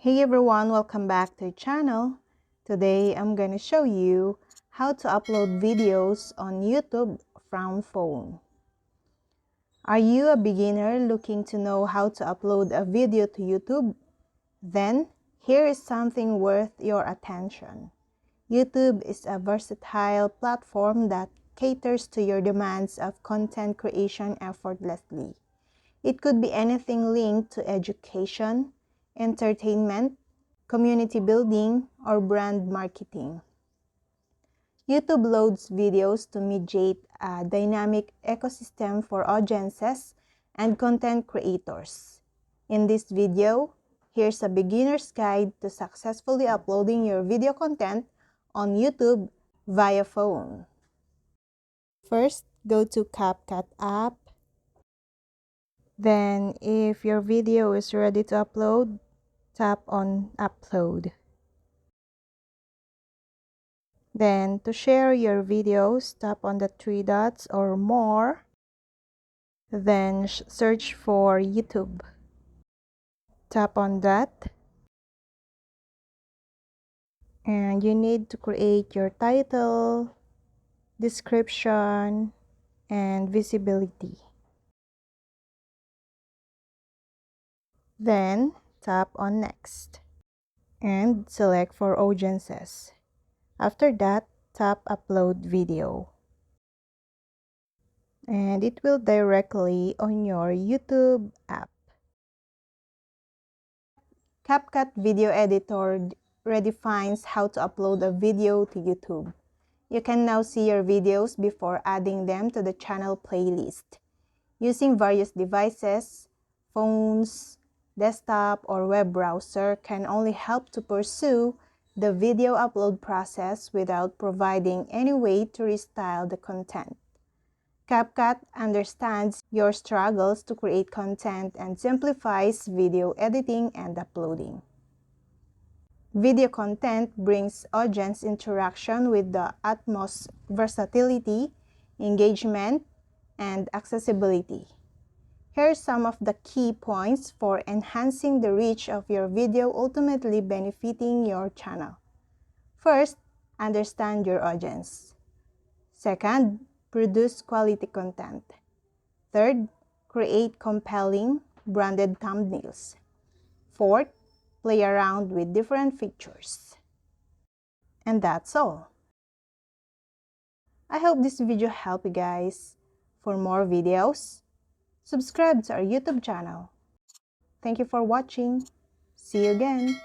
Hey everyone, welcome back to the channel. Today I'm gonna show you how to upload videos on YouTube from phone. Are you a beginner looking to know how to upload a video to YouTube? Then here is something worth your attention. YouTube is a versatile platform that caters to your demands of content creation effortlessly. It could be anything linked to education, entertainment, community building, or brand marketing. YouTube loads videos to mediate a dynamic ecosystem for audiences and content creators. In this video, here's a beginner's guide to successfully uploading your video content on YouTube via phone. First, go to CapCut app. Then, if your video is ready to upload, tap on Upload. Then, to share your videos, tap on the three dots or More. Then, search for YouTube. Tap on that. And you need to create your title, description, and visibility. Then, tap on Next. And select for audiences. After that, tap Upload Video. And it will directly on your YouTube app. CapCut Video Editor redefines how to upload a video to YouTube. You can now see your videos before adding them to the channel playlist. Using various devices, phones, desktop, or web browser can only help to pursue the video upload process without providing any way to restyle the content. CapCut understands your struggles to create content and simplifies video editing and uploading. Video content brings audience interaction with the utmost versatility, engagement, and accessibility. Here are some of the key points for enhancing the reach of your video, ultimately benefiting your channel. First, understand your audience. Second, produce quality content. Third, create compelling, branded thumbnails. Fourth, play around with different features. And that's all. I hope this video helped you guys. For more videos, subscribe to our YouTube channel. Thank you for watching. See you again.